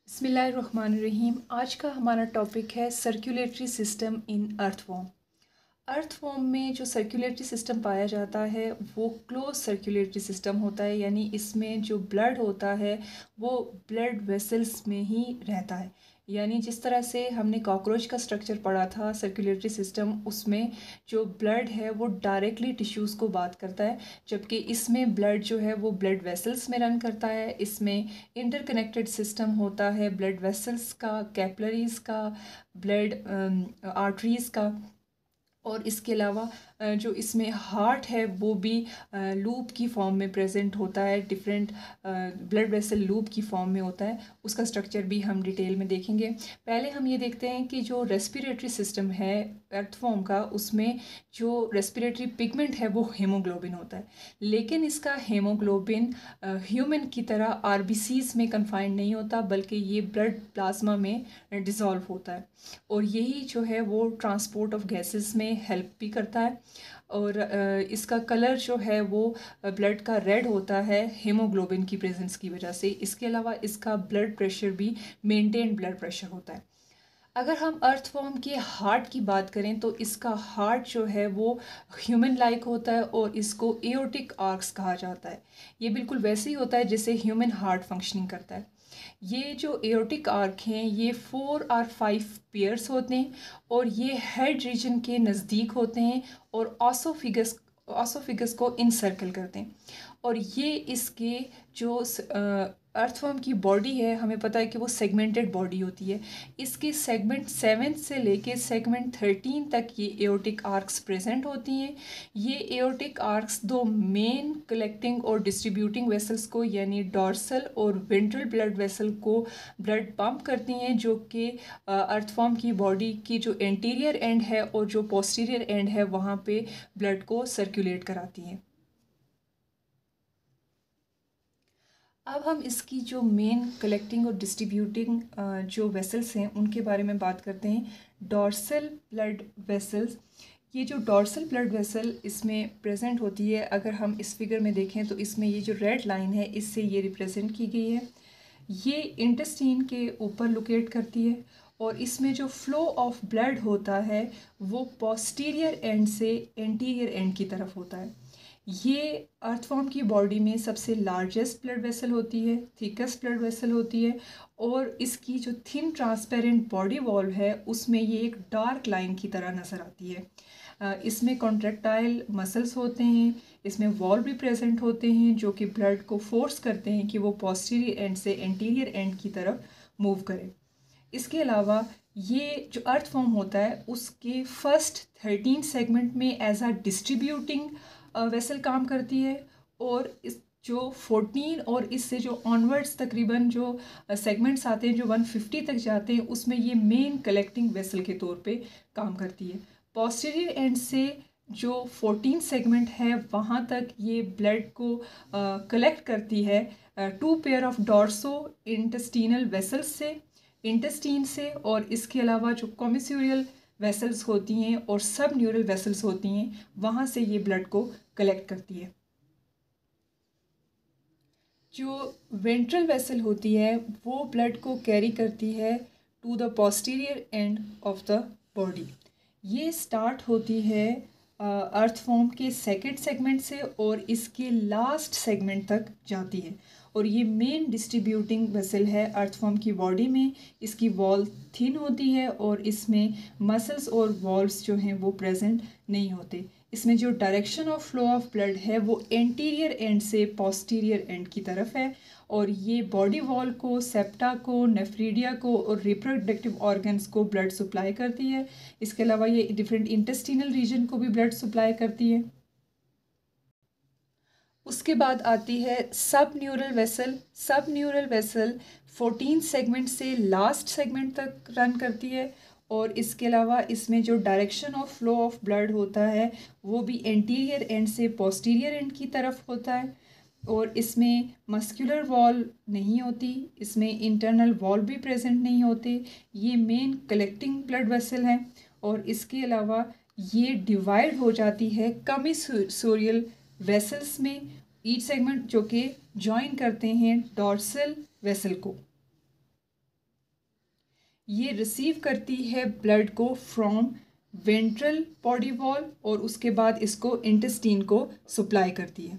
बिस्मिल्लाहिर्रहमानिर्रहीम। आज का हमारा टॉपिक है circulatory system in earthworm. Earthworm में जो सर्कुलेटरी सिस्टम पाया जाता है वो क्लोज सर्कुलेटरी सिस्टम होता है, यानी इसमें जो ब्लड होता है वो ब्लड वेसल्स में ही रहता है। यानी जिस तरह से हमने कॉकरोच का स्ट्रक्चर पढ़ा था सर्कुलेटरी सिस्टम, उसमें जो ब्लड है वो डायरेक्टली टिश्यूज़ को बात करता है, जबकि इसमें ब्लड जो है वो ब्लड वेसल्स में रन करता है। इसमें इंटरकनेक्टेड सिस्टम होता है ब्लड वेसल्स का, कैपिलरीज़ का, ब्लड आर्टरीज़ का। और इसके अलावा जो इसमें हार्ट है वो भी लूप की फॉर्म में प्रेजेंट होता है, डिफरेंट ब्लड वेसल लूप की फॉर्म में होता है। उसका स्ट्रक्चर भी हम डिटेल में देखेंगे। पहले हम ये देखते हैं कि जो रेस्पिरेटरी सिस्टम है अर्थवॉर्म का, उसमें जो रेस्पिरेटरी पिगमेंट है वो हेमोग्लोबिन होता है। लेकिन इसका हेमोग्लोबिन ह्यूमन की तरह आरबीसीज में कन्फाइंड नहीं होता, बल्कि ये ब्लड प्लाज्मा में डिज़ोल्व होता है। और यही जो है वो ट्रांसपोर्ट ऑफ गैसेस में हेल्प भी करता है। और इसका कलर जो है वो ब्लड का रेड होता है हीमोग्लोबिन की प्रेजेंस की वजह से। इसके अलावा इसका ब्लड प्रेशर भी मेंटेन ब्लड प्रेशर होता है। अगर हम अर्थवॉर्म के हार्ट की बात करें तो इसका हार्ट जो है वो ह्यूमन लाइक होता है और इसको एओर्टिक आर्क्स कहा जाता है। ये बिल्कुल वैसे ही होता है जैसे ह्यूमन हार्ट फंक्शनिंग करता है। ये जो एओर्टिक आर्क हैं ये 4 और 5 पेयर्स होते हैं और ये हेड रीजन के नज़दीक होते हैं और ऑसोफिगस को इनसर्कल करते हैं। और ये इसके जो अर्थवर्म की बॉडी है, हमें पता है कि वो सेगमेंटेड बॉडी होती है। इसके सेगमेंट 7 से लेके सेगमेंट 13 तक ये एओर्टिक आर्क्स प्रेजेंट होती हैं। ये एओर्टिक आर्क्स दो मेन कलेक्टिंग और डिस्ट्रीब्यूटिंग वेसल्स को, यानी डॉर्सल और वेंट्रल ब्लड वेसल को ब्लड पंप करती हैं, जो कि अर्थवर्म की बॉडी की जो एंटीरियर एंड है और जो पोस्टीरियर एंड है वहाँ पे ब्लड को सर्कुलेट कराती हैं। अब हम इसकी जो मेन कलेक्टिंग और डिस्ट्रीब्यूटिंग जो वेसल्स हैं उनके बारे में बात करते हैं। डॉर्सल ब्लड वेसल्स, ये जो डॉर्सल ब्लड वेसल इसमें प्रेजेंट होती है, अगर हम इस फिगर में देखें तो इसमें ये जो रेड लाइन है इससे ये रिप्रेजेंट की गई है। ये इंटेस्टाइन के ऊपर लोकेट करती है और इसमें जो फ्लो ऑफ ब्लड होता है वो पोस्टीरियर एंड से एंटीरियर एंड की तरफ होता है। ये अर्थवॉर्म की बॉडी में सबसे लार्जेस्ट ब्लड वेसल होती है, थिकेस्ट ब्लड वेसल होती है और इसकी जो थिन ट्रांसपेरेंट बॉडी वॉल है उसमें ये एक डार्क लाइन की तरह नज़र आती है। इसमें कॉन्ट्रैक्टाइल मसल्स होते हैं, इसमें वॉल भी प्रेजेंट होते हैं जो कि ब्लड को फोर्स करते हैं कि वो पोस्टीरियर एंड से एंटीरियर एंड की तरफ मूव करे। इसके अलावा ये जो अर्थवॉर्म होता है उसके फर्स्ट 13 सेगमेंट में एज अ डिस्ट्रीब्यूटिंग वेसल काम करती है और इस जो 14 और इससे जो ऑनवर्ड्स तकरीबन जो सेगमेंट्स आते हैं जो 150 तक जाते हैं उसमें ये मेन कलेक्टिंग वेसल के तौर पे काम करती है। पोस्टीरियर एंड से जो 14 सेगमेंट है वहाँ तक ये ब्लड को कलेक्ट करती है 2 pair of dorso intestinal vessels से, इंटेस्टीन से, और इसके अलावा जो कॉमिस्यूरियल वेसल्स होती हैं और सब न्यूरल वेसल्स होती हैं वहाँ से ये ब्लड को कलेक्ट करती है। जो वेंट्रल वेसल होती है वो ब्लड को कैरी करती है to the posterior end of the body. ये स्टार्ट होती है अर्थवॉर्म के सेकेंड सेगमेंट से और इसके लास्ट सेगमेंट तक जाती है और ये मेन डिस्ट्रीब्यूटिंग वेसल है अर्थवॉर्म की बॉडी में। इसकी वॉल थिन होती है और इसमें मसल्स और वॉल्व्स जो हैं वो प्रेजेंट नहीं होते। इसमें जो direction of flow of blood है वो एंटीरियर एंड से पोस्टीरियर एंड की तरफ है और ये बॉडी वॉल को, सेप्टा को, नेफ्रीडिया को और रिप्रोडक्टिव ऑर्गन्स को ब्लड सप्लाई करती है। इसके अलावा ये डिफरेंट इंटेस्टिनल रीजन को भी ब्लड सप्लाई करती है। उसके बाद आती है सब न्यूरल वेसल। सब न्यूरल वेसल 14 सेगमेंट से लास्ट सेगमेंट तक रन करती है और इसके अलावा इसमें जो direction of flow of blood होता है वो भी एंटीरियर एंड से पोस्टीरियर एंड की तरफ होता है और इसमें मस्कुलर वॉल नहीं होती, इसमें इंटरनल वॉल भी प्रेजेंट नहीं होते। ये मेन कलेक्टिंग ब्लड वेसल हैं और इसके अलावा ये डिवाइड हो जाती है कमिसोरियल वेसल्स में, ईच सेगमेंट जो कि जॉइन करते हैं डॉर्सल वेसल को। ये रिसीव करती है ब्लड को फ्रॉम वेंट्रल बॉडी वॉल और उसके बाद इसको इंटेस्टाइन को सप्लाई करती है।